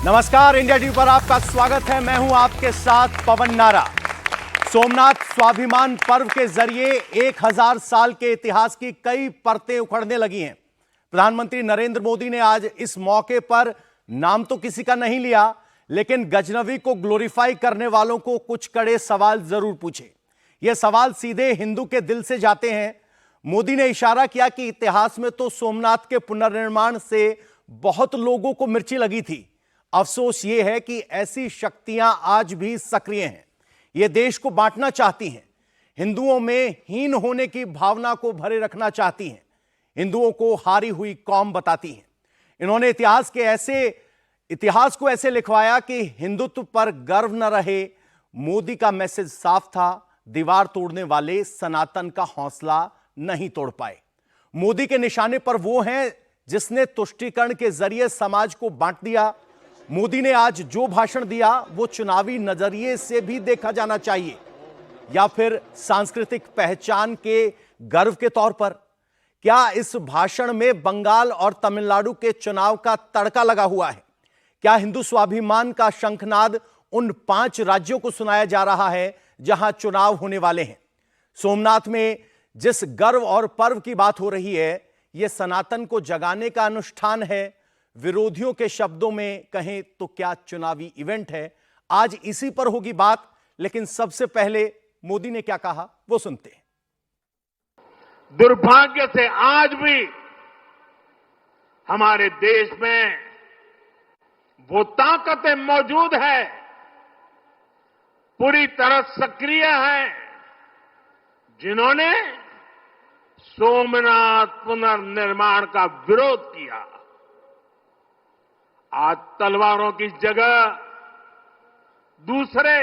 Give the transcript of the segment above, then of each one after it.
नमस्कार, India TV पर आपका स्वागत है। मैं हूं आपके साथ पवन नारा। सोमनाथ स्वाभिमान पर्व के जरिए 1000 साल के इतिहास की कई परतें उखड़ने लगी हैं। प्रधानमंत्री नरेंद्र मोदी ने आज इस मौके पर नाम तो किसी का नहीं लिया, लेकिन गजनवी को ग्लोरीफाई करने वालों को कुछ कड़े सवाल जरूर पूछे। यह सवाल सीधे हिंदू के दिल से जाते हैं। मोदी ने इशारा किया कि इतिहास में तो सोमनाथ के पुनर्निर्माण से बहुत लोगों को मिर्ची लगी थी। अफसोस यह है कि ऐसी शक्तियां आज भी सक्रिय हैं। ये देश को बांटना चाहती हैं, हिंदुओं में हीन होने की भावना को भरे रखना चाहती हैं, हिंदुओं को हारी हुई कौम बताती हैं। इन्होंने इतिहास को ऐसे लिखवाया कि हिंदुत्व पर गर्व न रहे। मोदी का मैसेज साफ था, दीवार तोड़ने वाले सनातन का हौसला नहीं तोड़ पाए। मोदी के निशाने पर वो हैं जिसने तुष्टीकरण के जरिए समाज को बांट दिया। मोदी ने आज जो भाषण दिया वो चुनावी नजरिए से भी देखा जाना चाहिए या फिर सांस्कृतिक पहचान के गर्व के तौर पर। क्या इस भाषण में बंगाल और तमिलनाडु के चुनाव का तड़का लगा हुआ है? क्या हिंदू स्वाभिमान का शंखनाद उन 5 राज्यों को सुनाया जा रहा है जहां चुनाव होने वाले हैं? सोमनाथ में जिस गर्व और पर्व की बात हो रही है, यह सनातन को जगाने का अनुष्ठान है। विरोधियों के शब्दों में कहें तो क्या चुनावी इवेंट है? आज इसी पर होगी बात, लेकिन सबसे पहले मोदी ने क्या कहा वो सुनते हैं। दुर्भाग्य से आज भी हमारे देश में वो ताकतें मौजूद है, पूरी तरह सक्रिय हैं, जिन्होंने सोमनाथ पुनर्निर्माण का विरोध किया। आज तलवारों की जगह दूसरे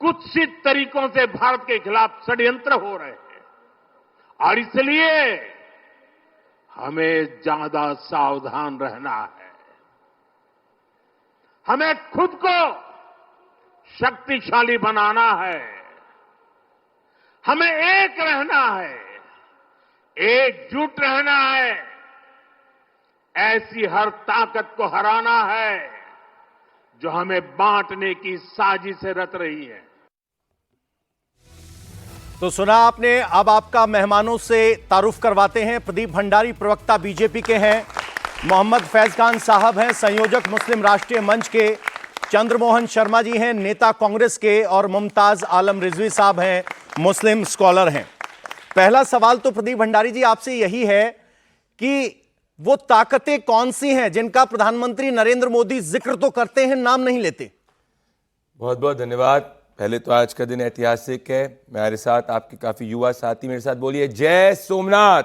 कुत्सित तरीकों से भारत के खिलाफ षड्यंत्र हो रहे हैं और इसलिए हमें ज्यादा सावधान रहना है। हमें खुद को शक्तिशाली बनाना है, हमें एक रहना है, एकजुट रहना है, ऐसी हर ताकत को हराना है जो हमें बांटने की साजिश रच रही है। तो सुना आपने, अब आपका मेहमानों से तारुफ करवाते हैं। प्रदीप भंडारी प्रवक्ता बीजेपी के हैं, मोहम्मद फैज खान साहब हैं संयोजक मुस्लिम राष्ट्रीय मंच के, चंद्रमोहन शर्मा जी हैं नेता कांग्रेस के, और मुमताज आलम रिजवी साहब हैं मुस्लिम स्कॉलर हैं। पहला सवाल तो प्रदीप भंडारी जी आपसे यही है कि वो ताकतें कौन सी हैं जिनका प्रधानमंत्री नरेंद्र मोदी जिक्र तो करते हैं, नाम नहीं लेते? बहुत बहुत धन्यवाद। पहले तो आज का दिन ऐतिहासिक है। मेरे साथ आपके काफी युवा साथी मेरे साथ बोलिए जय सोमनाथ।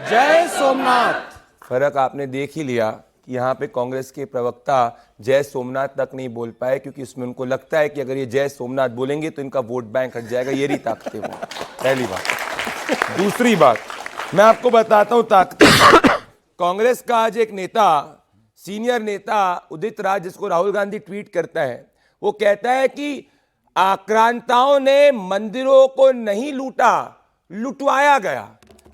जय सोमनाथ। फर्क आपने देख ही लिया कि यहाँ पे कांग्रेस के प्रवक्ता जय सोमनाथ तक नहीं बोल पाए, क्योंकि इसमें उनको लगता है कि अगर ये जय सोमनाथ बोलेंगे तो इनका वोट बैंक हट जाएगा। ये रही ताकतें वो। पहली बात। दूसरी बात, मैं आपको बताता हूं ताकतें। कांग्रेस का आज एक नेता, सीनियर नेता उदित राज, जिसको राहुल गांधी ट्वीट करता है, वो कहता है कि आक्रांताओं ने मंदिरों को नहीं लूटा, लुटवाया गया।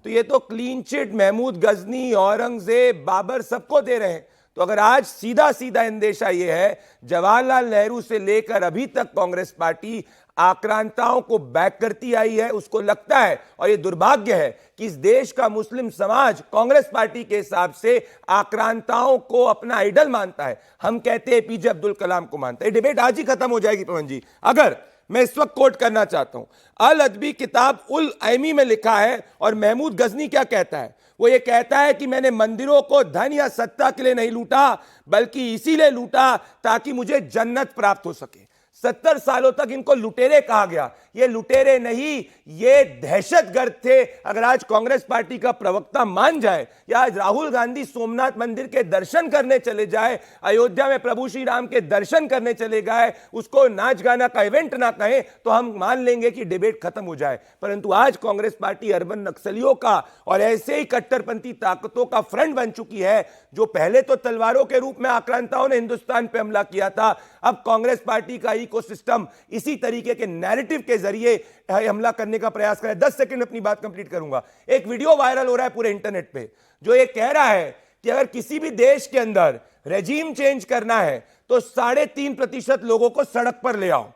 तो ये तो क्लीन चिट महमूद गजनी, औरंगजेब, बाबर सबको दे रहे हैं। तो अगर आज सीधा सीधा अंदेशा ये है, जवाहरलाल नेहरू से लेकर अभी तक कांग्रेस पार्टी आक्रांताओं को बैक करती आई है। उसको लगता है, और ये दुर्भाग्य है, कि इस देश का मुस्लिम समाज कांग्रेस पार्टी के हिसाब से आक्रांताओं को अपना आइडल मानता है। हम कहते हैं एपीजे अब्दुल कलाम को मानता है। डिबेट आज ही खत्म हो जाएगी पवन जी। अगर मैं इस वक्त कोट करना चाहता हूं, अल अदबी किताब उल ऐमी में लिखा है, और महमूद गजनी क्या कहता है? वो ये कहता है कि मैंने मंदिरों को धन या सत्ता के लिए नहीं लूटा, बल्कि इसीलिए लूटा ताकि मुझे जन्नत प्राप्त हो सके। 70 सालों तक इनको लुटेरे कहा गया। ये लुटेरे नहीं, ये दहशतगर्द थे। अगर आज कांग्रेस पार्टी का प्रवक्ता मान जाए, या आज राहुल गांधी सोमनाथ मंदिर के दर्शन करने चले जाए, अयोध्या में प्रभु श्री राम के दर्शन करने चले गए, उसको नाच गाना का इवेंट ना कहें, तो हम मान लेंगे कि डिबेट खत्म हो जाए। परंतु आज कांग्रेस पार्टी अर्बन नक्सलियों का और ऐसे ही कट्टरपंथी ताकतों का फ्रंट बन चुकी है, जो पहले तो तलवारों के रूप में आक्रांताओं ने हिंदुस्तान पर हमला किया था। अब कांग्रेस पार्टी का इकोसिस्टम इसी तरीके के नैरेटिव के जरिए हमला करने का प्रयास करे। 10 सेकंड अपनी बात कंप्लीट करूंगा। एक वीडियो वायरल हो रहा है पूरे इंटरनेट पे, जो ये कह रहा है कि अगर किसी भी देश के अंदर रेजीम चेंज करना है तो 3.5% लोगों को सड़क पर ले आओ।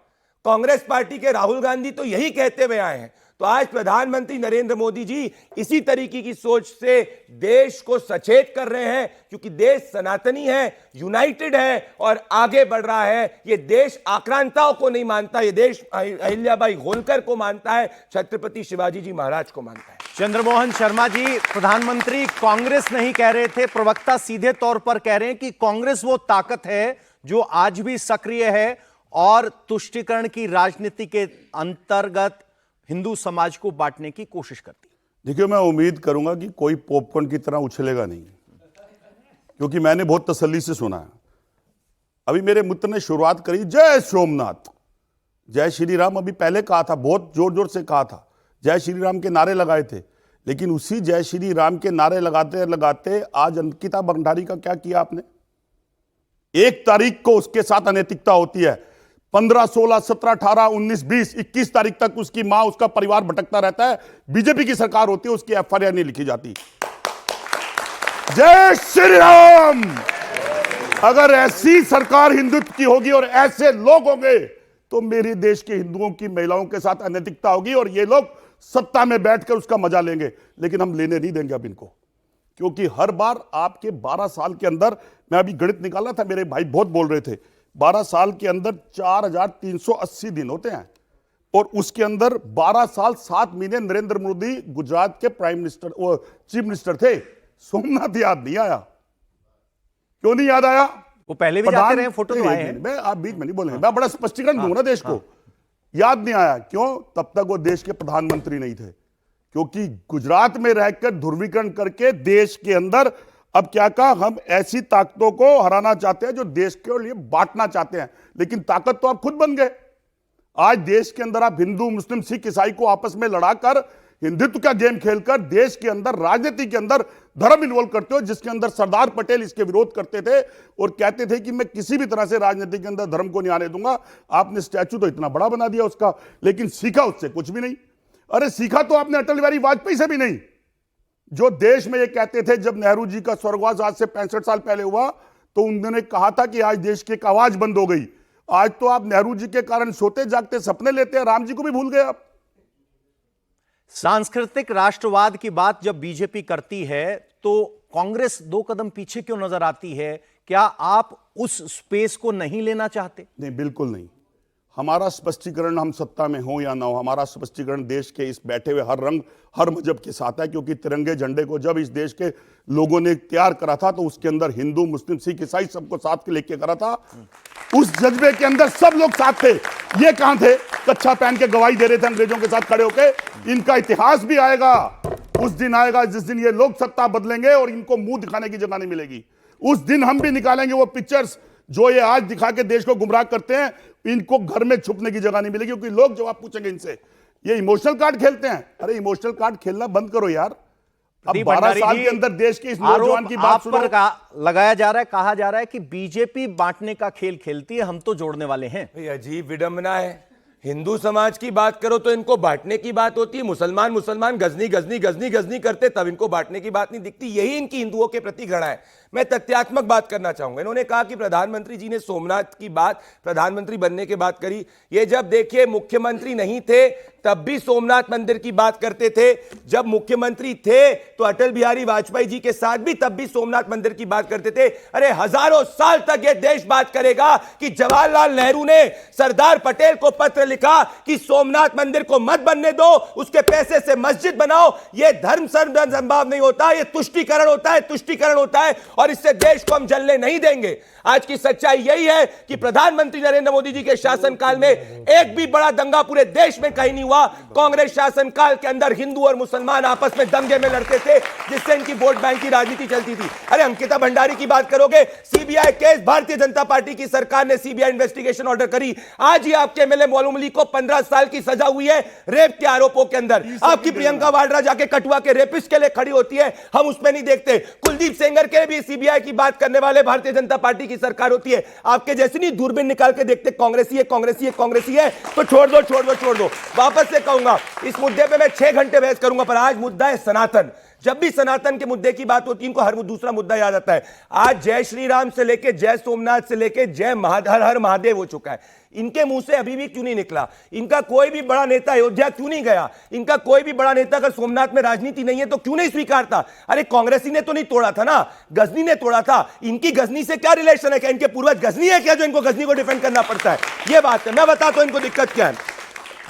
कांग्रेस पार्टी के राहुल गांधी तो यही कहते हुए आए हैं। तो आज प्रधानमंत्री नरेंद्र मोदी जी इसी तरीके की सोच से देश को सचेत कर रहे हैं, क्योंकि देश सनातनी है, यूनाइटेड है और आगे बढ़ रहा है। ये देश आक्रांताओं को नहीं मानता, ये देश अहिल्याबाई होलकर को मानता है, छत्रपति शिवाजी जी महाराज को मानता है। चंद्रमोहन शर्मा जी, प्रधानमंत्री कांग्रेस नहीं कह रहे थे, प्रवक्ता सीधे तौर पर कह रहे हैं कि कांग्रेस वो ताकत है जो आज भी सक्रिय है और तुष्टीकरण की राजनीति के अंतर्गत हिंदू समाज को बांटने की कोशिश करती है। देखिए, मैं उम्मीद करूंगा कि कोई पॉपकॉर्न की तरह उछलेगा नहीं, क्योंकि मैंने बहुत तसल्ली से सुना है। अभी मेरे मित्र ने शुरुआत करी जय सोमनाथ, जय श्री राम, अभी पहले कहा था, बहुत जोर जोर से कहा था, जय श्री राम के नारे लगाए थे। लेकिन उसी जय श्री राम के नारे लगाते लगाते आज अंकिता भंडारी का क्या किया आपने? 1 तारीख को उसके साथ अनैतिकता होती है, 15, 16, 17, 18, 19, 20, 21 तारीख तक उसकी मां, उसका परिवार भटकता रहता है। बीजेपी की सरकार होती है, उसकी एफआईआर नहीं लिखी जाती। जय श्री राम। अगर ऐसी सरकार हिंदुत्व की होगी और ऐसे लोग होंगे तो मेरे देश के हिंदुओं की महिलाओं के साथ अनैतिकता होगी और ये लोग सत्ता में बैठकर उसका मजा लेंगे। लेकिन हम लेने नहीं देंगे अब इनको, क्योंकि हर बार आपके 12 साल के अंदर, मैं अभी गणित निकाला था, मेरे भाई बहुत बोल रहे थे, 12 साल के अंदर 4380 दिन होते हैं और उसके अंदर 12 साल 7 महीने नरेंद्र मोदी गुजरात के प्राइम मिनिस्टर, चीफ मिनिस्टर थे। सोमनाथ याद नहीं आया, क्यों नहीं याद आया? वो पहले भी जाते रहे, फोटो तो आए हैं। मैं, आप बीच में नहीं बोलेंगे, मैं बड़ा स्पष्टीकरण दूंगा ना देश को। याद नहीं आया क्यों? तब तक वो देश के प्रधानमंत्री नहीं थे, क्योंकि गुजरात में रहकर ध्रुवीकरण करके देश के अंदर अब क्या कहा, हम ऐसी ताकतों को हराना चाहते हैं जो देश के लिए बांटना चाहते हैं। लेकिन ताकत तो आप खुद बन गए। आज देश के अंदर आप हिंदू, मुस्लिम, सिख, ईसाई को आपस में लड़ाकर, हिंदुत्व का गेम खेलकर देश के अंदर, राजनीति के अंदर धर्म इन्वॉल्व करते हो, जिसके अंदर सरदार पटेल इसके विरोध करते थे और कहते थे कि मैं किसी भी तरह से राजनीति के अंदर धर्म को नहीं आने दूंगा। आपने स्टैचू तो इतना बड़ा बना दिया उसका, लेकिन सीखा उससे कुछ भी नहीं। अरे सीखा तो आपने अटल बिहारी वाजपेयी से भी नहीं, जो देश में ये कहते थे, जब नेहरू जी का स्वर्गवास आज से 65 साल पहले हुआ तो उन्होंने कहा था कि आज देश की एक आवाज बंद हो गई। आज तो आप नेहरू जी के कारण सोते जागते सपने लेते हैं, राम जी को भी भूल गए आप। सांस्कृतिक राष्ट्रवाद की बात जब बीजेपी करती है तो कांग्रेस 2 कदम पीछे क्यों नजर आती है? क्या आप उस स्पेस को नहीं लेना चाहते? नहीं, बिल्कुल नहीं। हमारा स्पष्टीकरण, हम सत्ता में हो या ना हो, हमारा स्पष्टीकरण देश के इस बैठे हुए हर रंग, हर मजहब के साथ है। क्योंकि तिरंगे झंडे को जब इस देश के लोगों ने तैयार करा था तो उसके अंदर हिंदू, मुस्लिम, सिख, ईसाई सबको साथ लेके करा था। उस जज्बे के अंदर सब लोग साथ थे। ये कहां थे? कच्छा पहन के गवाही दे रहे थे अंग्रेजों के साथ खड़े होके। इनका इतिहास भी आएगा, उस दिन आएगा जिस दिन ये लोग सत्ता बदलेंगे और इनको मुंह दिखाने की जगह नहीं मिलेगी। उस दिन हम भी निकालेंगे वो पिक्चर्स जो ये आज दिखा के देश को गुमराह करते हैं। इनको घर में छुपने की जगह नहीं मिलेगी, क्योंकि लोग जवाब पूछेंगे इनसे। ये इमोशनल कार्ड खेलते हैं। अरे इमोशनल कार्ड खेलना बंद करो यार। अब 12 साल के अंदर देश के इस नौजवान की बात सुनो। लगाया जा रहा है, कहा जा रहा है कि बीजेपी बांटने का खेल खेलती है, हम तो जोड़ने वाले हैं। अजीब विडंबना है। हिंदू समाज की बात करो तो इनको बांटने की बात होती है। मुसलमान गजनी गजनी गजनी गजनी करते, तब इनको बांटने की बात नहीं दिखती। यही इनकी हिंदुओं के प्रति घृणा है। मैं तथ्यात्मक बात करना चाहूंगा। इन्होंने कहा कि प्रधानमंत्री जी ने सोमनाथ की बात, प्रधानमंत्री बनने के बात करी। ये जब देखिए मुख्यमंत्री नहीं थे तब भी सोमनाथ मंदिर की बात करते थे, जब मुख्यमंत्री थे तो अटल बिहारी वाजपेयी जी के साथ भी तब भी सोमनाथ मंदिर की बात करते थे। अरे हजारों साल तक ये देश बात करेगा कि जवाहरलाल नेहरू ने सरदार पटेल को पत्र लिखा कि सोमनाथ मंदिर को मत बनने दो, उसके पैसे से मस्जिद बनाओ। यह धर्म संभाव नहीं होता, यह तुष्टीकरण होता है, तुष्टीकरण होता है और इससे देश को हम जलने नहीं देंगे। आज की सच्चाई यही है कि प्रधानमंत्री नरेंद्र मोदी जी के शासनकाल में एक भी बड़ा दंगा पूरे देश में कहीं नहीं हुआ। कांग्रेस शासनकाल के अंदर हिंदू और मुसलमान आपस में दंगे में लड़ते थे, जिससे इनकी वोट बैंक की राजनीति चलती थी। अरे अंकिता भंडारी की बात करोगे, CBI case, Bharatiya Janata party की सरकार ने सीबीआई इन्वेस्टिगेशन ऑर्डर करी। आज ही आपके एमएलए मौलूम अली को 15 साल की सजा हुई है रेप के आरोपों के अंदर। आपकी प्रियंका वाड्रा जाके कठुआ के रेपिस्ट के लिए खड़ी होती है, हम उसमें नहीं देखते। कुलदीप सेंगर के भी सीबीआई की बात करने वाले भारतीय जनता पार्टी की सरकार होती है। आपके जैसे नहीं दूरबीन निकाल के देखते कांग्रेसी है, कांग्रेसी है, कांग्रेसी है, तो छोड़ दो। वापस से कहूंगा, इस मुद्दे पे मैं 6 घंटे बहस करूंगा, पर आज मुद्दा है सनातन। जब भी सनातन के मुद्दे की बात होती है इनको हर दूसरा मुद्दा याद आता है। आज जय श्री राम से लेके जय सोमनाथ से लेके जय हर हर महादेव हो चुका है। इनके मुंह से अभी भी क्यों नहीं निकला? इनका कोई भी बड़ा नेता अयोध्या क्यों नहीं गया? इनका कोई भी बड़ा नेता अगर सोमनाथ में राजनीति नहीं है तो क्यों नहीं स्वीकारता? अरे कांग्रेसी ने तो नहीं तोड़ा था ना, गजनी ने तोड़ा था। इनकी गजनी से क्या रिलेशन है? क्या इनके पूर्वज गजनी है क्या जो इनको गजनी को डिफेंड करना पड़ता है? ये बात है। मैं बताता हूं इनको दिक्कत क्या है।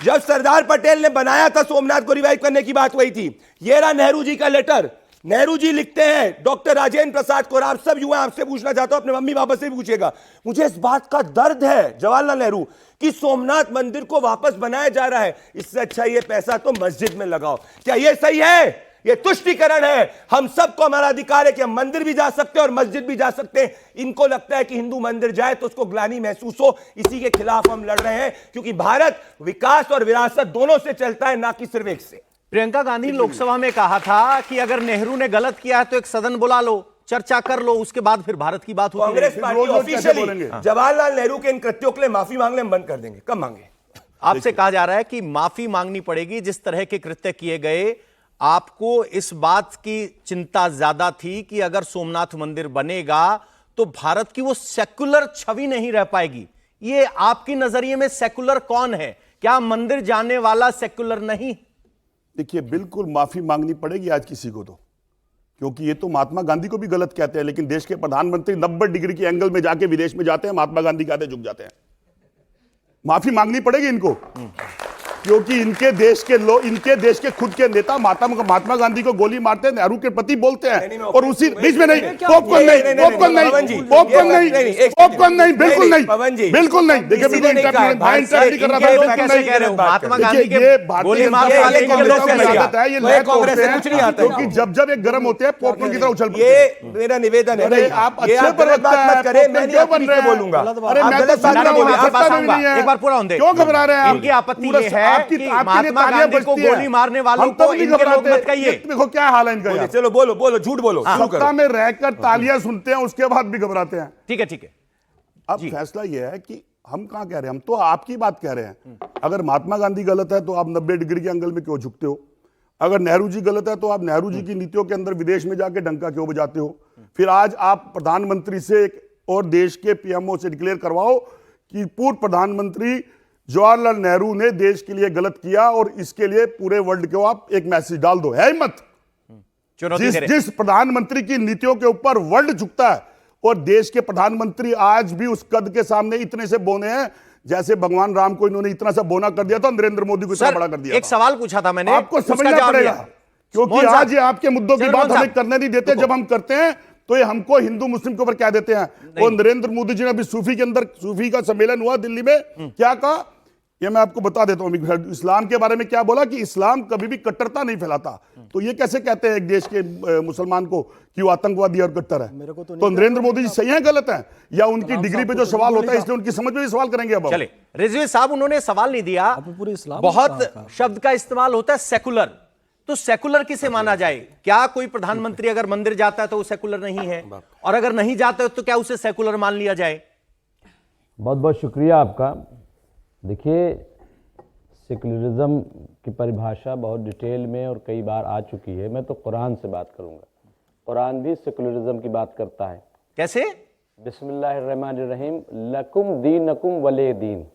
जब सरदार पटेल ने बनाया था सोमनाथ को रिवाइव करने की बात वही थी। ये रहा नेहरू जी का लेटर। नेहरू जी लिखते हैं डॉक्टर राजेंद्र प्रसाद को, और आप सब युवा आपसे पूछना चाहता हूं, अपने मम्मी पापा से भी पूछेगा, मुझे इस बात का दर्द है जवाहरलाल नेहरू कि सोमनाथ मंदिर को वापस बनाया जा रहा है, इससे अच्छा ये पैसा तो मस्जिद में लगाओ। क्या ये सही है? ये तुष्टीकरण है। हम सबको हमारा अधिकार है कि हम मंदिर भी जा सकते हैं और मस्जिद भी जा सकते हैं। इनको लगता है कि हिंदू मंदिर जाए तो उसको ग्लानि महसूस हो, इसी के खिलाफ हम लड़ रहे हैं, क्योंकि भारत विकास और विरासत दोनों से चलता है, ना कि सिर्फ एक से। प्रियंका गांधी लोकसभा में कहा था कि अगर नेहरू ने गलत किया है तो एक सदन बुला लो, चर्चा कर लो, उसके बाद फिर भारत की बात होगी। कांग्रेस पार्टी ऑफिशियली जवाहरलाल नेहरू के इन कृत्यों के लिए माफी मांग ले, हम बंद कर देंगे। कब मांगे? आपसे कहा जा रहा है कि माफी मांगनी पड़ेगी। जिस तरह के कृत्य किए गए, आपको इस बात की चिंता ज्यादा थी कि अगर सोमनाथ मंदिर बनेगा तो भारत की वो सेकुलर छवि नहीं रह पाएगी। ये आपकी नजरिए में सेकुलर कौन है? क्या मंदिर जाने वाला सेकुलर नहीं? देखिए, बिल्कुल माफी मांगनी पड़ेगी आज किसी को तो, क्योंकि ये तो महात्मा गांधी को भी गलत कहते हैं, लेकिन देश के प्रधानमंत्री 90 डिग्री के एंगल में जाके विदेश में जाते हैं, महात्मा गांधी कहते झुक जाते हैं। माफी मांगनी पड़ेगी इनको, क्योंकि इनके देश के लोग, इनके देश के खुद के नेता महात्मा गांधी को गोली मारते हैं, नेहरू के प्रति बोलते हैं, और उसी बीच में नहीं, पॉपकॉर्न नहीं, पॉपकॉर्न नहीं, पॉपकॉर्न नहीं, पॉपकॉर्न नहीं, बिल्कुल नहीं, बिल्कुल नहीं। देखिए, बिल्कुल इंटरप्ट कर रहा है। महात्मा गांधी के ये गोली मारने वाले इनके लोग कैसे आदत है, ये लैग तोड़ते हैं, क्योंकि जब ये गर्म होते हैं पॉपकॉर्न की तरह उछल पड़ते हैं। ये मेरा निवेदन है, आप अच्छे प्रवक्ता मत करें, मैं नहीं बन रहा बोलूंगा। अरे मैं तो सुन रहा हूं, एक बार पूरा होने, क्यों घबरा रहे हैं आप? इनकी आपत्ति ये है कि महात्मा गांधी को गोली मारने वालों को इनके लोग मत कहिए। देखो क्या हाल है इनका। चलो बोलो बोलो, झूठ बोलो। सत्ता में रहकर तालियां सुनते हैं, उसके बाद भी घबराते हैं। ठीक है, ठीक है। अब फैसला यह है कि हम कहां कह रहे हैं, हम तो आपकी बात कह रहे हैं। अगर महात्मा गांधी गलत है तो आप 90 डिग्री के एंगल में क्यों झुकते हो? अगर नेहरू जी गलत है तो आप नेहरू जी की नीतियों के अंदर विदेश में जाके डंका क्यों बजाते हो? फिर आज आप प्रधानमंत्री से और देश के पीएमओ से डिक्लेयर करवाओ कि पूर्व प्रधानमंत्री जवाहरलाल नेहरू ने देश के लिए गलत किया, और इसके लिए पूरे वर्ल्ड को आप एक मैसेज डाल दो। है हिम्मत? जिस प्रधानमंत्री की नीतियों के ऊपर वर्ल्ड झुकता है, और देश के प्रधानमंत्री आज भी उस कद के सामने इतने से बोने हैं जैसे भगवान राम को इन्होंने इतना सा बोना कर दिया था, नरेंद्र मोदी को इतना बड़ा कर दिया। एक सवाल पूछा था मैंने, आपको समझना पड़ेगा, क्योंकि आज ये आपके मुद्दों की बात हमें करने नहीं देते। जब हम करते हैं तो ये हमको हिंदू मुस्लिम के ऊपर कह देते हैं। और नरेंद्र मोदी जी ने अभी सूफी के अंदर, सूफी का सम्मेलन हुआ दिल्ली में, क्या कहा ये मैं आपको बता देता हूं। इस्लाम के बारे में क्या बोला कि इस्लाम कभी भी कट्टरता नहीं फैलाता। तो ये कैसे कहते हैं एक देश के मुसलमान को कि वो आतंकवादी और कट्टर है? तो नरेंद्र मोदी जी सही है गलत है, या उनकी डिग्री पे जो सवाल होता है इसलिए उनकी समझ में भी सवाल करेंगे? अब चले, रिजवी साहब उन्होंने सवाल नहीं दिया। बहुत शब्द का इस्तेमाल होता है सेकुलर, तो सेकुलर किसे माना जाए? क्या कोई प्रधानमंत्री अगर मंदिर जाता है तो वो सेकुलर नहीं है, और अगर नहीं जाता है तो क्या उसे सेकुलर मान लिया जाए? बहुत बहुत शुक्रिया आपका। देखिए, सेकुलरिज्म की परिभाषा बहुत डिटेल में और कई बार आ चुकी है। मैं तो कुरान से बात करूंगा। कुरान भी सेकुलरिज्म की बात करता है। कैसे? बिस्मिल्लाहिर्रहमानिर्रहीम, लकुम दीनकुम वले दीन।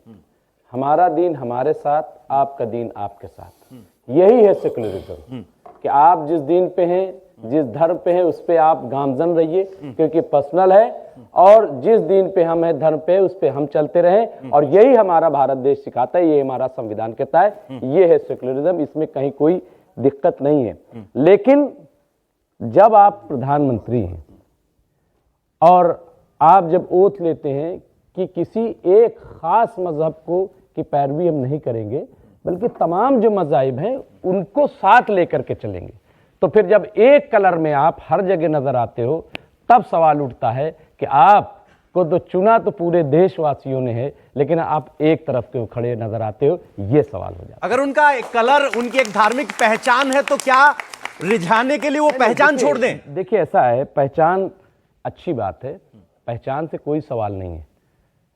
हमारा दीन हमारे साथ, आपका दीन आपके साथ। यही है सेकुलरिज्म, कि आप जिस दीन पे हैं, जिस धर्म पे हैं, उस पे आप गामजन रहिए, क्योंकि पर्सनल है, और जिस दीन पे हम हैं, धर्म पे, उस पे हम चलते रहें। और यही हमारा भारत देश सिखाता है, ये हमारा संविधान कहता है। ये है सेकुलरिज्म, इसमें कहीं कोई दिक्कत नहीं है। लेकिन जब आप प्रधानमंत्री हैं और आप जब ओथ लेते हैं कि किसी एक खास मजहब को की पैरवी हम नहीं करेंगे, बल्कि तमाम जो मज़ाहिब हैं उनको साथ लेकर के चलेंगे, तो फिर जब एक कलर में आप हर जगह नजर आते हो, तब सवाल उठता है कि आपको तो चुना तो पूरे देशवासियों ने है, लेकिन आप एक तरफ के खड़े नजर आते हो। ये सवाल हो जाता है। अगर उनका एक कलर, उनकी एक धार्मिक पहचान है, तो क्या रिझाने के लिए वो पहचान छोड़ दें? देखिए, ऐसा है, पहचान अच्छी बात है, पहचान से कोई सवाल नहीं है,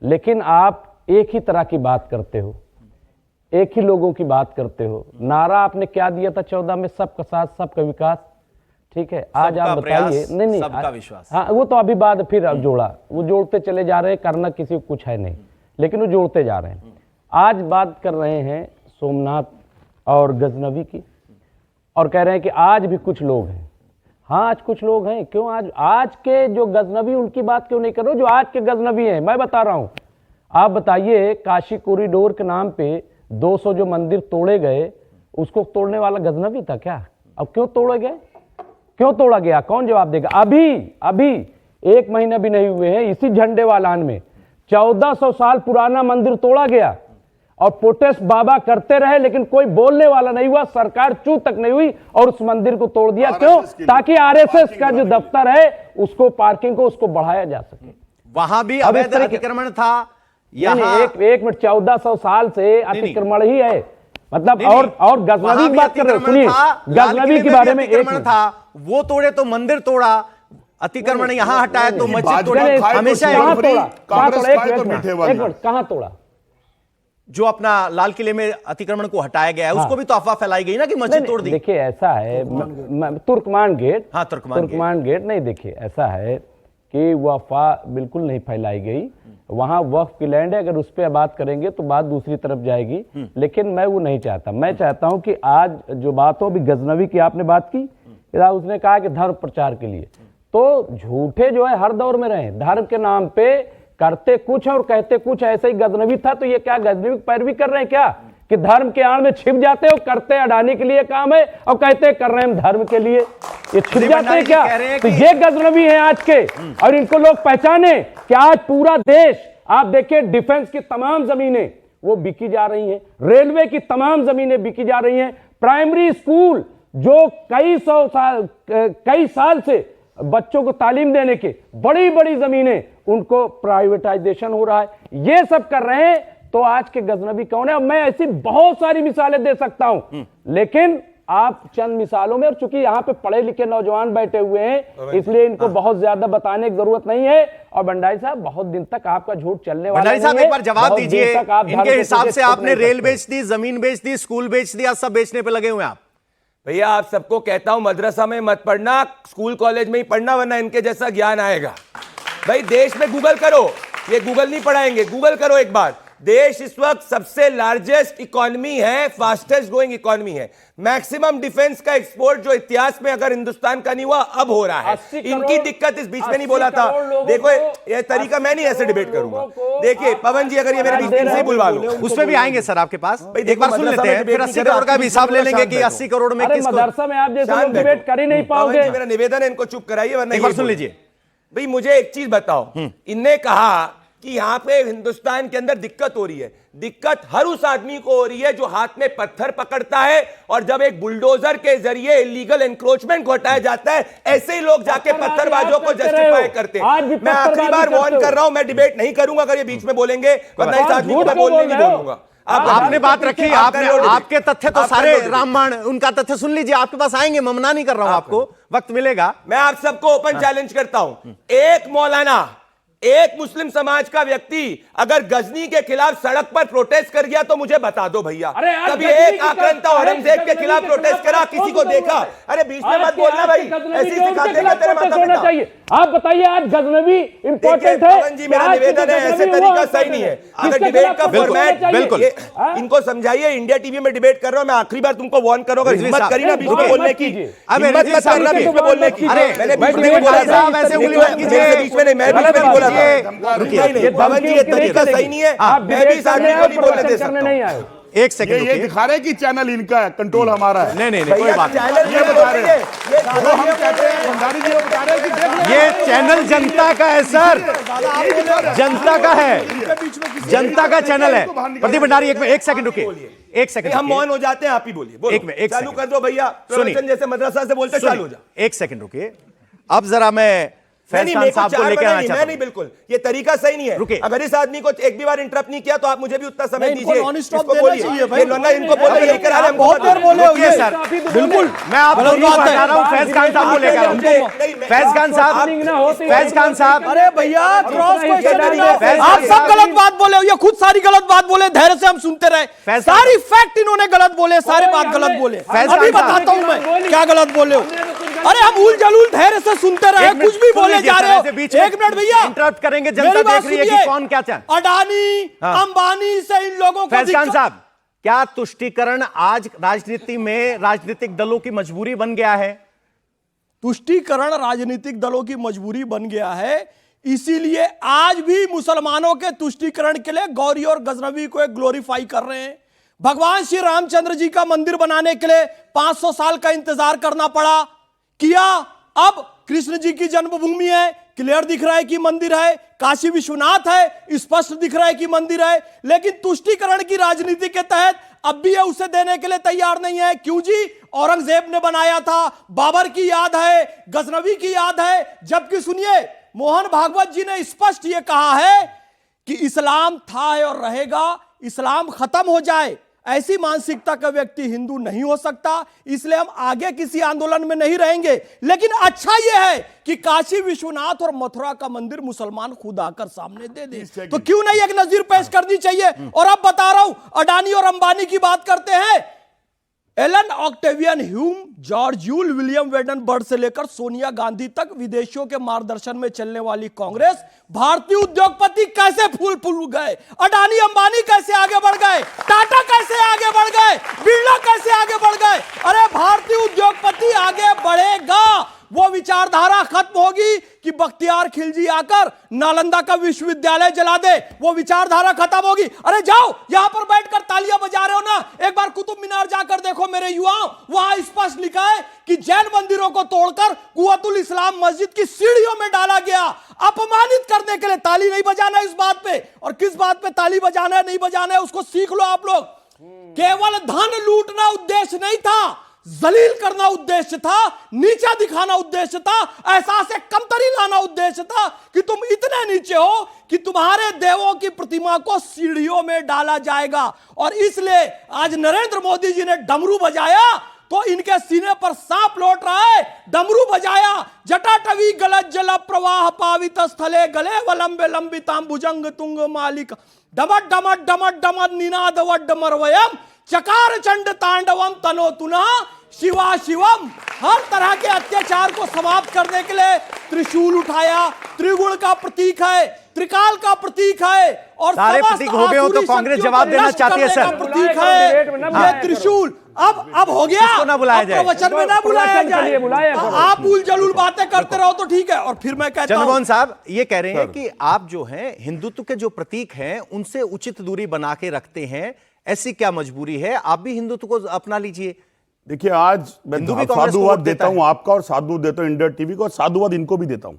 लेकिन आप एक ही तरह की बात करते हो, एक ही लोगों की बात करते हो। नारा आपने क्या दिया था 14 में? सबका साथ, सबका विकास। ठीक है, आज सबका आप बताइए। प्रयास, नहीं नहीं, सबका विश्वास। हाँ, वो तो अभी बाद फिर अब जोड़ा, वो जोड़ते चले जा रहे हैं, करना किसी को कुछ है नहीं, लेकिन वो जोड़ते जा रहे हैं। आज बात कर रहे हैं सोमनाथ और गजनवी की, और कह रहे हैं कि आज भी कुछ लोग हैं। हाँ, आज कुछ लोग हैं। क्यों? आज के जो गजनवी, उनकी बात क्यों नहीं कर रहे हो जो आज के गजनवी हैं? मैं बता रहा हूं। आप बताइए, काशी कॉरिडोर के नाम पे 200 जो मंदिर तोड़े गए, उसको तोड़ने वाला गजनवी था क्या? अब क्यों तोड़े गए? क्यों तोड़ा गया? कौन जवाब देगा? अभी 1 महीना भी नहीं हुए हैं, इसी झंडे वालान में 1400 साल पुराना मंदिर तोड़ा गया, और प्रोटेस्ट बाबा करते रहे, लेकिन कोई बोलने वाला नहीं हुआ, सरकार चूप तक नहीं हुई, और उस मंदिर को तोड़ दिया। क्यों? ताकि आरएसएस का जो दफ्तर है, उसको पार्किंग को उसको बढ़ाया जा सके। वहां भी अब इस अवैध तरह के- अतिक्रमण था। नहीं, एक मिनट, 1400 साल से अतिक्रमण ही है, मतलब। और गजनवी की बात कर रहे हो, सुनिए, गजनवी के बारे में एक अतिक्रमण था, वो तोड़े तो मंदिर तोड़ा, अतिक्रमण यहां हटाया तो मस्जिद तोड़ी। हमेशा कहां एक- तोड़ा? कांग्रेस एक खाए तो मिनट, मीठे वाले। एक मिनट, कहां तोड़ा? जो अपना लाल किले में अतिक्रमण को हटाया गया है, उसको भी तो अफवाह फैलाई गई ना कि मस्जिद तोड़ दी। देखिए, ऐसा है, तुर्कमान गेट, हाँ, तुर्कमान गेट नहीं, देखिए ऐसा है कि वो अफवाह बिल्कुल नहीं फैलाई गई। वहां वक्फ की लैंड है, अगर उस पर बात करेंगे तो बात दूसरी तरफ जाएगी, लेकिन मैं वो नहीं चाहता। मैं चाहता हूं कि आज जो बात हो, अभी गजनवी की आपने बात की, उसने कहा कि धर्म प्रचार के लिए, तो झूठे जो है हर दौर में रहे, धर्म के नाम पे करते कुछ और कहते कुछ। ऐसे ही गजनवी था, तो ये क्या गजनवी पैरवी कर रहे हैं क्या, कि धर्म के आड़ में छिप जाते हो, करते अडानी के लिए काम है, और कहते कर रहे हैं हम धर्म के लिए, ये छिप जाते हैं क्या? तो ये गजनवी हैं आज के, और इनको लोग पहचाने कि आज पूरा देश, आप देखिए, डिफेंस की तमाम जमीनें वो बिकी जा रही हैं, रेलवे की तमाम जमीनें बिकी जा रही हैं, प्राइमरी स्कूल जो कई साल से बच्चों को तालीम देने के बड़ी बड़ी जमीनें, उनको प्राइवेटाइजेशन हो रहा है, ये सब कर रहे हैं। तो आज के गजनवी कौन है? मैं ऐसी बहुत सारी मिसालें दे सकता हूं, लेकिन आप चंद मिसालों में, और चूंकि यहां पे पढ़े लिखे नौजवान बैठे हुए हैं, इसलिए इनको बहुत ज्यादा बताने की जरूरत नहीं है। और भंडारी साहब, बहुत दिन तक आपका झूठ चलने वाला भंडारी साहब, नहीं है। एक बार जवाब बहुत दिन दीजिए। तक आप धर्म इनके को हिसाब पीछे से छुप आपने नहीं रेल सकते। बेच दी, जमीन बेच दी, स्कूल बेच दिया, सब बेचने पे लगे हुए हैं आप। भैया, आप सबको कहता हूं मदरसा में मत पढ़ना, स्कूल कॉलेज में ही पढ़ना, वरना इनके जैसा ज्ञान आएगा। भाई, देश में गूगल करो, ये गूगल नहीं पढ़ाएंगे, गूगल करो एक बार। देश इस वक्त सबसे लार्जेस्ट इकोनॉमी है, फास्टेस्ट ग्रोइंग इकोनॉमी है। मैक्सिमम डिफेंस का एक्सपोर्ट जो इतिहास में अगर हिंदुस्तान का नहीं हुआ, अब हो रहा है। इनकी दिक्कत इस बीच में नहीं बोला था। देखो, ये तरीका मैं नहीं ऐसे डिबेट करूंगा। देखिए पवन जी, अगर ये मेरे बीच में बुलवा लो, उस पे भी आएंगे सर आपके पास। देखो, एक बार सुन मदरसा लेते में हैं, डिबेट फिर नहीं 80 कर रहा, करोड़ का भी हिसाब ले लेंगे कि 80 करोड़ में अरे किसको। मदरसा में आप जैसे शांत लोग डिबेट कर ही नहीं पवन पाओगे। जी, मेरा निवेदन है, इनको चुप कराइए, वरना एक बार ये सुन बोलो। लीजिए। भाई, मुझे एक चीज बताओ, इनने कहा कि यहां पे हिंदुस्तान के अंदर दिक्कत हो रही है। दिक्कत हर उस आदमी को हो रही है जो हाथ में पत्थर पकड़ता है, और जब एक बुलडोजर के जरिए इलीगल एनक्रोचमेंट को हटाया जाता है, ऐसे ही लोग जाके पत्थरबाजों को जस्टिफाई करते हैं। मैं आखिरी बार वार्न कर रहा हूं, मैं डिबेट नहीं करूंगा अगर ये बीच में बोलेंगे, वरना इस आदमी को मैं बोलने नहीं बोलूंगा। आपने बात रखी, आपने, आपके तथ्य तो सारे रामबाण, उनका तथ्य सुन लीजिए, आपके पास आएंगे, ममना नहीं कर रहा हूं, आपको वक्त मिलेगा। मैं आप सबको ओपन चैलेंज करता हूं, एक मौलाना, एक मुस्लिम समाज का व्यक्ति अगर गजनी के खिलाफ सड़क पर प्रोटेस्ट कर गया तो मुझे बता दो भैया। कभी एक आक्रांता औरंगजेब के खिलाफ प्रोटेस्ट करा, किसी को देखा? अरे बीच में मत बोलना भाई, ऐसी सिखाते हैं तेरे माता पिता। आप बताइए, आज गजनवी इंपॉर्टेंट है। पवन जी, मेरा निवेदन है, ऐसे तरीका सही नहीं है। अगर डिबेट का फॉर्मेट, बिल्कुल इनको समझाइए, इंडिया टीवी में डिबेट कर रहा हूं, मैं आखिरी बार तुमको वार्न कर रहा हूं, अगर हिम्मत करी ना बीच में बोलने की, हिम्मत मत करना बीच में बोलने की। मैंने बीच में बोला था, ऐसे उंगली मत कीजिए, बीच में नहीं, मैं बीच में बोला था। नहीं, पवन जी, ये तरीका सही नहीं है। मैं भी इस आदमी को नहीं बोलने दे सकता हूं। एक सेकंड ये दिखा रहे हैं कि चैनल इनका है, कंट्रोल हमारा है। नहीं, कोई बात नहीं। ये बता रहे हैं, जो हम कहते हैं, भंडारी जी वो बता रहे हैं कि देख लो, ये चैनल जनता का है सर, जनता का है, जनता का चैनल है। प्रदीप भंडारी, एक सेकंड रुकिए, एक सेकंड। हम मौन हो जाते हैं, आप ही बोलिए। एक मिनट, चालू कर दो भैया, प्रवचन जैसे मदरसा से बोलते चालू हो जा। एक सेकंड रुकिए, अब जरा मैं फैज खान साहब को लेकर आना चाहता मैं नहीं, बिल्कुल ये तरीका सही नहीं है। रुकिए। अगर इस आदमी को एक भी बार इंटरप्ट नहीं किया तो आप मुझे भी उतना समय इनको दीजिए। नॉन स्टॉप इसको देना बोलिए। चाहिए भाई। ये लोना इनको बोले, यही करा रहे हैं, बहुत देर बोले हो ये। सर, बिल्कुल मैं आप दोनों को हटा रहा हूं, फैज खान साहब को लेकर आ रहा हूं। फैज खान साहब, फैज खान साहब, अरे भैया, क्रॉस क्वेश्चन फैज आप खान सब साहब गलत बात बोले हो, ये खुद सारी गलत बात बोले, धैर्य से हम सुनते रहे। फैज सारी फैक्ट इन्होंने गलत बोले, सारे बात गलत बोले। फैज अभी खान साहब, बताता हूं मैं क्या गलत बोले हो। अरे हम उल जलूल धैर्य से सुनते रहे, कुछ भी बोले जा रहे हो। एक मिनट भैया, इंटरप्ट करेंगे, मेरी जनता बात देख रही है कि सुनिए। कौन क्या चाहे। अडानी अंबानी से इन लोगों को फैज खान साहब, क्या तुष्टीकरण आज राजनीति में राजनीतिक दलों की मजबूरी बन गया है? तुष्टीकरण राजनीतिक दलों की मजबूरी बन गया है, इसीलिए आज भी मुसलमानों के तुष्टीकरण के लिए गौरी और गजनवी को एक ग्लोरीफाई कर रहे हैं। भगवान श्री रामचंद्र जी का मंदिर बनाने के लिए 500 साल का इंतजार करना पड़ा, किया। अब कृष्ण जी की जन्मभूमि है, क्लियर दिख रहा है कि मंदिर है। काशी विश्वनाथ है, स्पष्ट दिख रहा है कि मंदिर है। लेकिन तुष्टीकरण की राजनीति के तहत अब भी ये उसे देने के लिए तैयार नहीं है। क्यों जी? औरंगजेब ने बनाया था, बाबर की याद है, गजनवी की याद है। जबकि सुनिए, मोहन भागवत जी ने स्पष्ट यह कहा है कि इस्लाम था है और रहेगा, इस्लाम खत्म हो जाए ऐसी मानसिकता का व्यक्ति हिंदू नहीं हो सकता। इसलिए हम आगे किसी आंदोलन में नहीं रहेंगे। लेकिन अच्छा यह है कि काशी विश्वनाथ और मथुरा का मंदिर मुसलमान खुद आकर सामने दे दे, तो क्यों नहीं एक नजीर पेश करनी चाहिए। और अब बता रहा हूं, अडानी और अंबानी की बात करते हैं। Allan Octavian Hume, George Yule, William Wedderburn से लेकर सोनिया गांधी तक विदेशियों के मार्गदर्शन में चलने वाली कांग्रेस, भारतीय उद्योगपति कैसे फूल गए, अडानी अंबानी कैसे आगे बढ़ गए, टाटा कैसे आगे बढ़ गए, बिरला कैसे आगे बढ़ गए। अरे भारतीय उद्योगपति आगे बढ़ेगा, वो विचारधारा खत्म होगी कि बख्तियार खिलजी आकर नालंदा का विश्वविद्यालय जला दे, वो विचारधारा खत्म होगी। अरे जाओ, यहां पर बैठकर तालियां बजा रहे हो ना, एक बार कुतुब मीनार जाकर देखो मेरे युवाओं, वहां स्पष्ट लिखा है कि जैन मंदिरों को तोड़कर कुव्वतुल इस्लाम मस्जिद की सीढ़ियों में डाला गया। अपमानित करने के लिए ताली नहीं बजाना इस बात पे, और किस बात पे ताली बजाना है नहीं बजाना है उसको सीख लो आप लोग। केवल धन लूटना उद्देश्य नहीं था, जलील करना उद्देश्य था, नीचा दिखाना उद्देश्य था, एहसास कमतरी लाना उद्देश्य था कि तुम इतने नीचे हो कि तुम्हारे देवों की प्रतिमा को सीढ़ियों में डाला जाएगा। और इसलिए आज नरेंद्र मोदी जी ने डमरू बजाया तो इनके सीने पर सांप लौट रहा है। डमरू बजाया, जटाटवी गलत जल प्रवाह पावित स्थले गले वलंबे लंबिताम भुजंग तुंग मालिक डमट डमट डमट डमट निनाद वड्डमरवयम चकार चंड तांडवम तनो तुना शिवा शिवम। हर तरह के अत्याचार को समाप्त करने के लिए त्रिशूल उठाया, त्रिगुण का प्रतीक है, त्रिकाल का प्रतीक है, और सारे प्रतीक हो गए हो तो कांग्रेस जवाब देना चाहती है सर। प्रतीक है ये त्रिशूल। अब हो गया, इसको ना बुलाया जाए, प्रवचन में ना बुलाया जाए। आप उल जलूल बातें करते रहो तो ठीक है। और फिर मैं कहता हूं, चंद्रमोहन साहब ये कह रहे हैं कि आप जो हैं हिंदुत्व के जो प्रतीक हैं उनसे उचित दूरी बना के रखते हैं, ऐसी क्या मजबूरी है? आप भी हिंदुत्व को अपना लीजिए। देखिए, आज मैं हिंदू भी कांग्रेस को साधुवाद वोट देता देता हूं आपका, और साधुवाद देता हूं इंडिया टीवी को, और साधुवाद इनको भी देता हूं।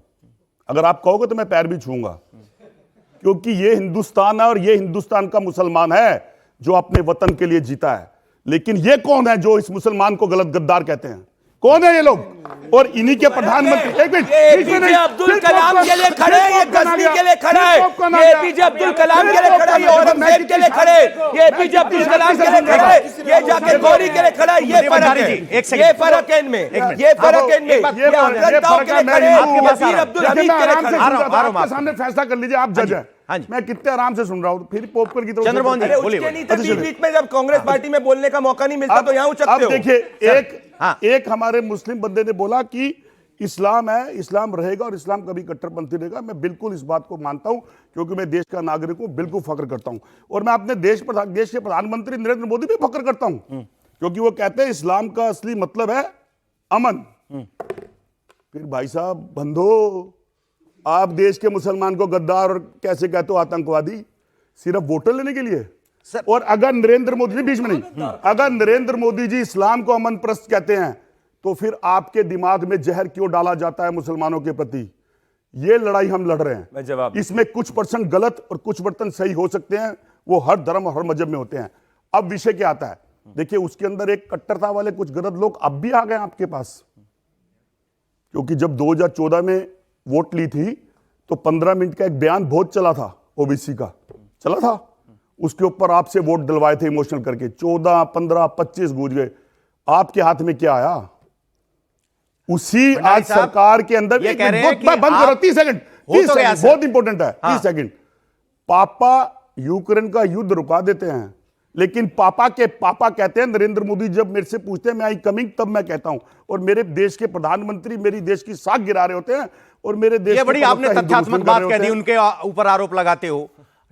अगर आप कहोगे तो मैं पैर भी छूंगा, क्योंकि ये हिंदुस्तान है और ये हिंदुस्तान का मुसलमान है जो अपने वतन के लिए जीता है। लेकिन ये कौन है जो इस मुसलमान को गलत गद्दार कहते हैं? कौन है ये लोग? और इन्हीं के प्रधानमंत्री, एक मिनट, एपीजे अब्दुल कलाम के लिए खड़े, ये गजनी के लिए खड़ा है, ये एपीजे अब्दुल कलाम के लिए खड़ा है, ये औरंगजेब के लिए खड़े, ये एपीजे अब्दुल कलाम के लिए खड़ा है, ये जाके गौरी के लिए खड़ा है। ये फर्क है, ये फर्क है इनमें, ये फर्क है इनमें। ये अग्रताओं के लिए खड़े हैं, वीर अब्दुल हमीद के लिए खड़े हैं। आपके सामने फैसला कर लीजिए, आप जज हैं। मैं कितने आराम से सुन रहा हूं, फिर पॉपकॉर्न की तरफ चंद्रमोहन जी, अरे उसके नहीं थे, बीच में जब कांग्रेस पार्टी में बोलने का मौका नहीं मिलता तो यहाँ उचकते हो। देखिए, एक हमारे मुस्लिम बंदे ने बोला कि इस्लाम है, इस्लाम रहेगा और इस्लाम कभी कट्टरपंथी रहेगा। मैं बिल्कुल इस बात को मानता हूं, क्योंकि मैं देश का नागरिक हूं, बिल्कुल फख्र करता हूं। और मैं अपने देश के प्रधानमंत्री नरेंद्र मोदी भी फख्र करता हूं, क्योंकि वो कहते हैं इस्लाम का असली मतलब है अमन। फिर भाई साहब बंधो, आप देश के मुसलमान को गद्दार और कैसे कहते हो आतंकवादी, सिर्फ वोटर लेने के लिए? और अगर नरेंद्र मोदी जी, बीच में नहीं, अगर नरेंद्र मोदी जी इस्लाम को अमन प्रस्त कहते हैं तो फिर आपके दिमाग में जहर क्यों डाला जाता है मुसलमानों के प्रति? ये लड़ाई हम लड़ रहे हैं, जवाब इसमें कुछ % गलत और कुछ % सही हो सकते हैं, वो हर धर्म और हर मजहब में होते हैं। अब विषय क्या आता है, देखिए उसके अंदर एक कट्टरता वाले कुछ गलत लोग अब भी आ गए आपके पास, क्योंकि जब 2014 में वोट ली थी तो 15 मिनट का एक बयान बहुत चला था, ओबीसी का चला था, उसके ऊपर आपसे वोट दिलवाए थे इमोशनल करके, 14, 15, 25 गूंज गए। आपके हाथ में क्या आया? उसी आज सरकार के अंदर ये कह रहे हैं कि बंद करो, 30 सेकंड, बहुत इंपॉर्टेंट है, 30 हाँ। सेकंड। पापा यूक्रेन का युद्ध रुका देते हैं, लेकिन पापा के पापा कहते हैं, नरेंद्र मोदी जब मेरे से पूछते हैं मैं आई कमिंग, तब मैं कहता हूं। और मेरे देश के प्रधानमंत्री मेरी देश की साख गिरा रहे होते हैं और मेरे देश ये के बड़ी आपने प्रवक्ता तथ्यात्मक हिंदू बात मुस्लिम कह कर दी, रहे होते हैं। उनके ऊपर आरोप लगाते हो।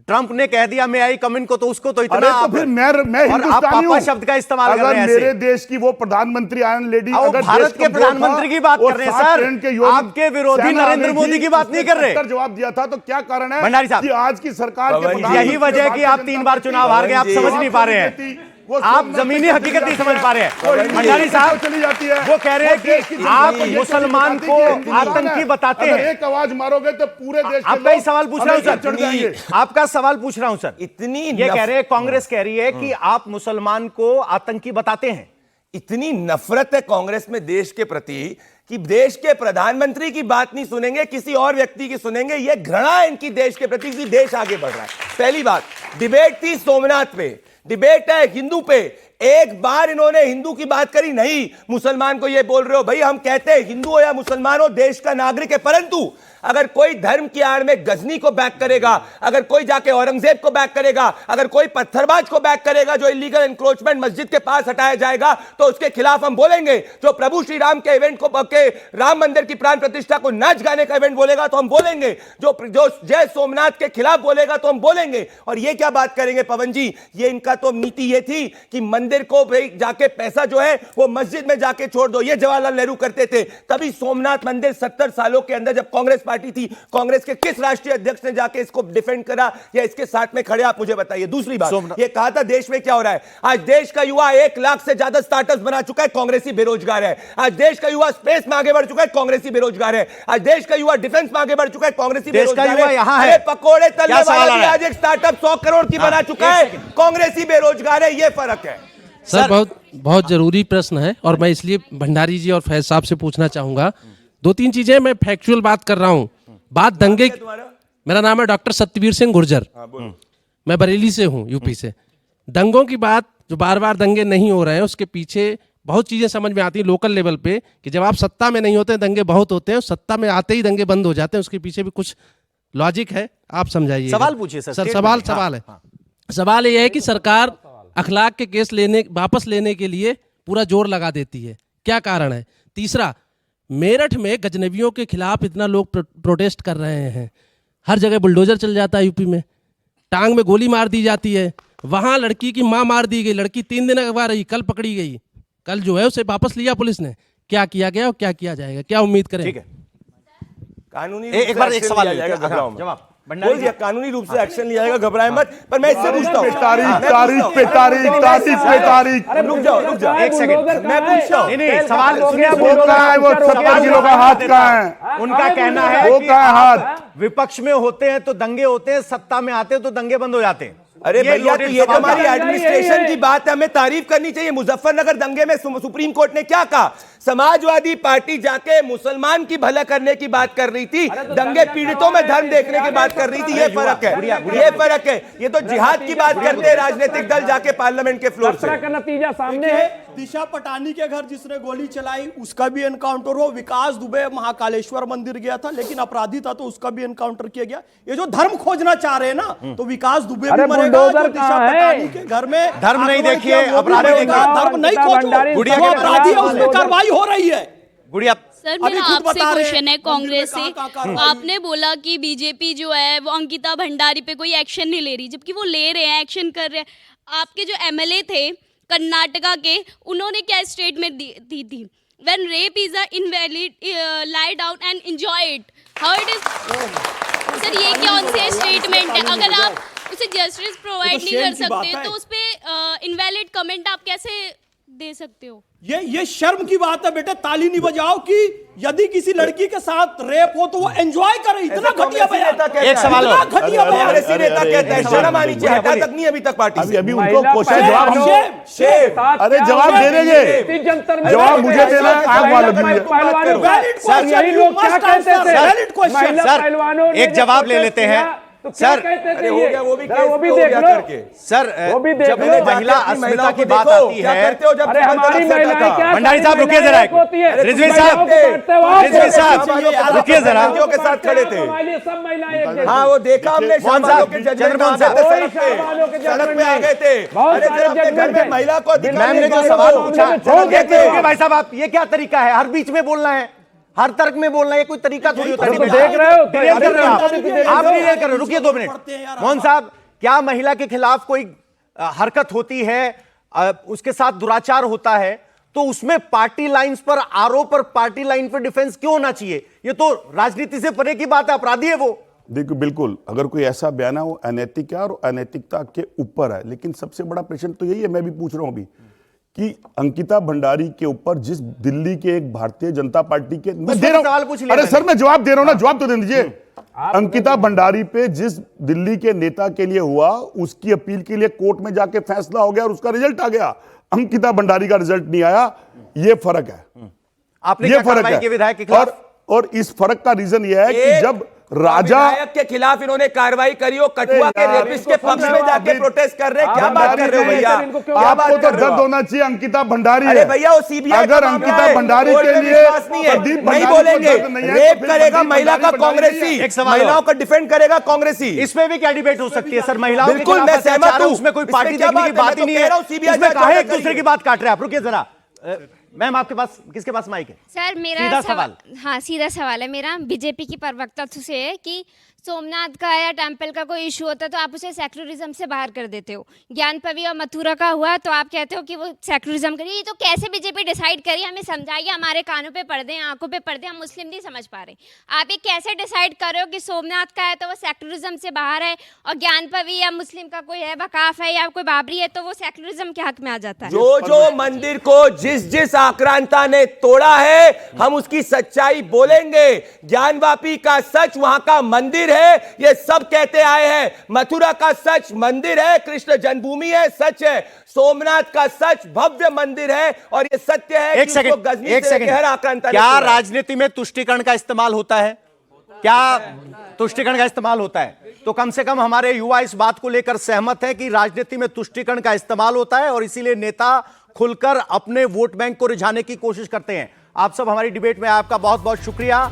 ट्रंप ने कह दिया मैं आई कमिंग को, तो उसको तो इतना अरे तो फिर मैं और आप हिंदुस्तानी पापा हूं। शब्द का इस्तेमाल कर अगर रहे हैं मेरे ऐसे। देश की वो प्रधानमंत्री आयरन लेडी, आओ, अगर भारत देश के कमजोर प्रधानमंत्री था की बात और कर रहे हैं 7 सर। ट्रेन के योद्धा आपके विरोधी सेना नरेंद्र आने मोदी थी, की बात नहीं कर रहे। उसने जवाब दिया था, तो क्या कारण है भंडारी साहब, कि आज की सरकार के पवन जी, प्रधानमंत्री यही वजह है कि आप 3 बार चुनाव हार गए, आप समझ नहीं पा रहे हैं, आप जमीनी हकीकत नहीं समझ पा रहे हैं। भंडारी साहब चली जाती है, वो कह रहे हैं कि आप मुसलमान को आतंकी बताते अगर हैं। एक आवाज मारोगे तो पूरे देश के आपका ही लोग सवाल पूछ रहा हूं हमें चढ़ सर, जाएंगे। आपका सवाल पूछ रहा हूं सर। इतनी ये कह रहे हैं, कांग्रेस कह रही है कि आप मुसलमान को आतंकी बताते हैं। इतनी नफरत है कांग्रेस में देश के प्रति कि देश के प्रधानमंत्री की बात नहीं सुनेंगे, किसी और व्यक्ति की सुनेंगे। यह घृणा है इनकी देश के प्रति कि देश आगे बढ़ रहा है। पहली बात, डिबेट थी सोमनाथ पे, डिबेट है हिंदू पे, एक बार इन्होंने हिंदू की बात करी नहीं। मुसलमान को ये बोल रहे हो, भाई हम कहते हैं हिंदू हो या मुसलमान हो, देश का नागरिक है, परंतु अगर कोई धर्म की आड़ में गजनी को बैक करेगा, अगर कोई जाके औरंगजेब को बैक करेगा, अगर कोई पत्थरबाज को बैक करेगा, जो इलीगल एनक्रोचमेंट मस्जिद के पास हटाया जाएगा, तो उसके खिलाफ हम बोलेंगे। जो प्रभु श्री राम के इवेंट को, के राम मंदिर की प्राण प्रतिष्ठा को नाच गाने का इवेंट बोलेगा तो हम बोलेंगे। जो जय सोमनाथ के खिलाफ बोलेगा तो हम बोलेंगे। और ये क्या बात करेंगे पवन जी, ये इनका तो नीति ये थी कि मंदिर को भाई जाके पैसा जो है वो मस्जिद में जाके छोड़ दो। ये जवाहरलाल नेहरू करते थे। तभी सोमनाथ मंदिर 70 सालों के अंदर जब कांग्रेस पार्टी थी, कांग्रेस के किस राष्ट्रीय अध्यक्ष ने जाके इसको डिफेंड करा या इसके साथ में खड़े, आप मुझे बताइए। दूसरी बात, ये कहा था देश में क्या हो रहा है, आज देश का युवा 1 लाख से ज्यादा स्टार्टअप्स बना चुका है, कांग्रेसी बेरोजगार है। आज देश का युवा स्पेस में आगे बढ़ चुका है, कांग्रेसी बेरोजगार है। आज देश का युवा डिफेंस में आगे बढ़ चुका है, कांग्रेसी बेरोजगार है। अरे पकोड़े तलने वाला भी आज एक स्टार्टअप 100 करोड़ की बना चुका है, कांग्रेसी बेरोजगार है। ये फर्क है सर। बहुत जरूरी प्रश्न है और मैं इसलिए भंडारी जी और फैज साहब से पूछना चाहूंगा। 2-3 चीजें, मैं फैक्चुअल बात कर रहा हूं। बात दंगे, मेरा नाम है डॉक्टर सत्यवीर सिंह गुर्जर, मैं बरेली से हूं, यूपी से। दंगों की बात, जो बार बार दंगे नहीं हो रहे हैं, उसके पीछे बहुत चीजें समझ में आती है लोकल लेवल पे, कि जब आप सत्ता में नहीं होते दंगे बहुत होते हैं, सत्ता में आते ही दंगे बंद हो जाते हैं। उसके पीछे भी कुछ लॉजिक है, आप समझाइए। सवाल पूछिए सर। सवाल है। सवाल यह है कि सरकार अखलाक के केस वापस लेने के लिए पूरा जोर लगा देती है, क्या कारण है? तीसरा, मेरठ में गजनबियों के खिलाफ इतना लोग प्रोटेस्ट कर रहे हैं, हर जगह बुलडोजर चल जाता है यूपी में, टांग में गोली मार दी जाती है, वहां लड़की की मां मार दी गई, लड़की 3 दिन अगवा रही, कल पकड़ी गई, कल जो है उसे वापस लिया पुलिस ने। क्या किया गया और क्या किया जाएगा, क्या उम्मीद करें? ठीक है, कानूनी एक बार एक सवाल जवाब कानूनी रूप से एक्शन लिया जाएगा, घबराए मत। पर मैं इससे पूछता हूं, तारीख पे तारीख। रुक जाओ एक सेकंड, मैं पूछता हूं। नहीं सवाल सुनिए। वो कहाँ है, वो 70 किलो का हाथ कहाँ है? उनका कहना है वो कि कहाँ है आप हाथ? विपक्ष में होते हैं तो दंगे होते हैं, सत्ता में आते हैं तो दंगे बंद हो जाते हैं। अरे भैया, तो लोडेड ये तो सवाल हमारी था। एडमिनिस्ट्रेशन की बात है, हमें तारीफ करनी चाहिए। मुजफ्फरनगर दंगे में सुप्रीम कोर्ट ने क्या कहा? समाजवादी पार्टी जाके मुसलमान की भला करने की बात कर रही थी, दंगे पीड़ितों में धर्म देखने की बात कर रही थी। ये फर्क है, ये फर्क है। ये तो जिहाद की बात करते हैं राजनीतिक दल जाके पार्लियामेंट के फ्लोर से। का नतीजा सामने है। दिशा पटानी के घर जिसने गोली चलाई उसका भी एनकाउंटर हुआ। विकास दुबे महाकालेश्वर मंदिर गया था, लेकिन अपराधी था तो उसका भी एनकाउंटर किया गया। ये जो धर्म खोजना चाह रहे हैं ना, तो विकास दुबे भी मरेगा। जो दिशा पटानी के घर में धर्म नहीं देखिए, अपराधी देखिए। धर्म नहीं खोजो, जो अपराधी है उसमें कार्रवाई हो रही है। गुड़िया, सर मेरा आपसे क्वेश्चन है कांग्रेस से। कहाँ आपने बोला कि बीजेपी जो है वो अंकिता भंडारी पे कोई एक्शन नहीं ले रही, जबकि वो ले रहे हैं, एक्शन कर रहे हैं। आपके जो एमएलए थे कर्नाटका के, उन्होंने क्या स्टेटमेंट दी थी? When rape is a invalid, lie down and enjoy it. How it is? Sir ये कौन सी स्टेटमेंट है? अगर आप उसे जस्टिस प्रोवाइड नहीं कर सकते तो उस पे इनवैलिड कमेंट आप कैसे दे सकते हो? ये शर्म की बात है बेटे, ताली नहीं बजाओ कि यदि किसी लड़की के साथ रेप हो तो वो एंजॉय करे। इतना घटिया बयान, एक सवाल और। घटिया बयान। कांग्रेसी नेता कहता है शर्म आनी चाहिए, हटा तक नहीं अभी तक पार्टी से। अभी उनको क्वेश्चन जवाब अरे जवाब दे देंगे, जवाब मुझे देना है, आग वाला वैलिड क्वेश्चन, यही लोग क्या कहते थे? Valid question. सर एक जवाब ले लेते हैं, तो क्या सर, कहते अरे थे हो ये? गया, वो भी जरा केस वो भी हो देख गया लो करके। सर वो भी देख जब लो। महिला अस्मिता की बात आती क्या है, करते हो जब अरे ट्रिपल हमारी तलाक से महिलाएं हटा? क्या भंडारी साहब सारी रुकिए जरा महिलाएं एक होती है? मिनट। रिजवी साहब, महिलाओं को काटते हो आप। रिजवी साहब, रुकिए जरा। के साथ खड़े थे। सब महिलाएं एक जैसी। हाँ वो देखा हमने मोहन शाहबानों साहब, के जजमेंट चंद्रमोहन में आ साहब। गए थे सड़क पे। शाहबानों के सड़क जजमेंट पे आ में। गए थे। बहुत अरे सारे जरा अपने घर जजमेंट में हैं। महिला को अधिकार मैम ने जो देते सवाल हो। पूछा, छोड़ देते रुकिए हो। भाई साहब, आप ये क्या तरीका है? हर बीच में बोलना है, हर तर्क में बोलना है, ये कोई तरीका थोड़ी होता है। तो देख रहे हो, तो डिलेट कर रहे हो आप। अरे तो आप डिलेट कर रहे हो, रुकिए 2 पढ़ते हैं मिनट। यार, मोहन साहब, क्या महिला के खिलाफ कोई हरकत होती है, उसके साथ दुराचार होता है, तो उसमें पार्टी लाइंस पर आरोप और पार्टी लाइन पर डिफेंस क्यों होना चाहिए? ये तो राजनीति से परे की बात है, अपराधी है वो। देखिए बिल्कुल, अगर कोई ऐसा बयान है वो अनैतिक है और अनैतिकता के ऊपर है। लेकिन सबसे बड़ा प्रश्न तो यही है, मैं भी पूछ रहा हूं अभी, कि अंकिता भंडारी के ऊपर जिस दिल्ली के एक भारतीय जनता पार्टी के, मैं दे रहा सवाल हूं, पूछ लिया अरे मैंने। सर मैं जवाब दे रहा हूं ना, जवाब तो दे दीजिए। अंकिता भंडारी पे जिस दिल्ली के नेता के लिए हुआ, उसकी अपील के लिए कोर्ट में जाके फैसला हो गया और उसका रिजल्ट आ गया। अंकिता भंडारी का रिजल्ट नहीं आया, ये फर्क है। आपने ये क्या फर्क कार्रवाई है। की विधायक के खिलाफ? और इस फर्क का रीजन यह है कि एक जब राजा विधायक के खिलाफ इन्होंने कार्रवाई करी हो, कटुआ के यार, रेपिस्ट के पक्ष में जाके प्रोटेस्ट कर रहे हैं। क्या बात कर रहे हो भैया? क्या आपको बात तो कर रहे हो दर्द आप? होना चाहिए, अंकिता भंडारी अरे है। भैया वो सीबीआई अगर अंकिता भंडारी के लिए प्रदीप नहीं भंडारी को बोलेंगे, दर्द नहीं है, रेप तो फिर करेगा प्रदीप महिला का भंडारी कांग्रेसी, एक सवाल और। महिलाओं को डिफेंड करेगा कांग्रेसी। इसमें भी क्या डिबेट हो सकती है सर? महिलाओं के बिल्कुल, खिलाफ मैं अत्याचार सहमत है, हूं। उसमें कोई इसमें पार्टी क्या देखने की बात है? बात ही मैं नहीं तो कह है। रहा हूं, CBI इसमें जांच कहा एक करिए। दूसरे की बात काट रहे हैं आप। रुकिए जरा। मैम आपके पास, किसके पास माइक है? सर मेरा सीधा सवाल। हाँ सीधा सवाल है मेरा बीजेपी की प्रवक्ता से है कि सोमनाथ का या टेम्पल का कोई इशू होता है तो आप उसे सेक्युलरिज्म से बाहर कर देते हो। ज्ञानपवी और मथुरा का हुआ तो आप कहते हो कि वो सेक्युलरिज्म करिए। ये तो कैसे बीजेपी डिसाइड करिए, हमें समझाइए। हमारे कानों पे पर्दे हैं, आंखों पे पर्दे, हम मुस्लिम नहीं समझ पा रहे। आप ये कैसे डिसाइड कर रहे हो कि सोमनाथ का है तो वो सेक्युलरिज्म से बाहर है, और ज्ञानपवी या मुस्लिम का कोई है, वकाफ है या कोई बाबरी है तो वो सेक्युलरिज्म के हक में आ जाता है? जो जो मंदिर को जिस जिस आक्रांता ने तोड़ा है, हम उसकी सच्चाई बोलेंगे। ज्ञानवापी का सच वहां का मंदिर है, ये सब कहते आए हैं। मथुरा का सच मंदिर है, कृष्ण जन्मभूमि है, सच है। सोमनाथ का सच भव्य मंदिर है और ये सत्य है एक कि उसको गजनी सेकंड, से लेके हर आक्रांता ने क्या तोड़ा है। राजनीति में तुष्टीकरण का इस्तेमाल होता है? क्या तुष्टीकरण का इस्तेमाल होता है? तो कम से कम हमारे युवा इस बात को लेकर सहमत है कि राजनीति में तुष्टीकरण का इस्तेमाल होता है और इसीलिए नेता खुलकर अपने वोट बैंक को रिझाने की कोशिश करते हैं। आप सब हमारी डिबेट में आपका बहुत बहुत शुक्रिया।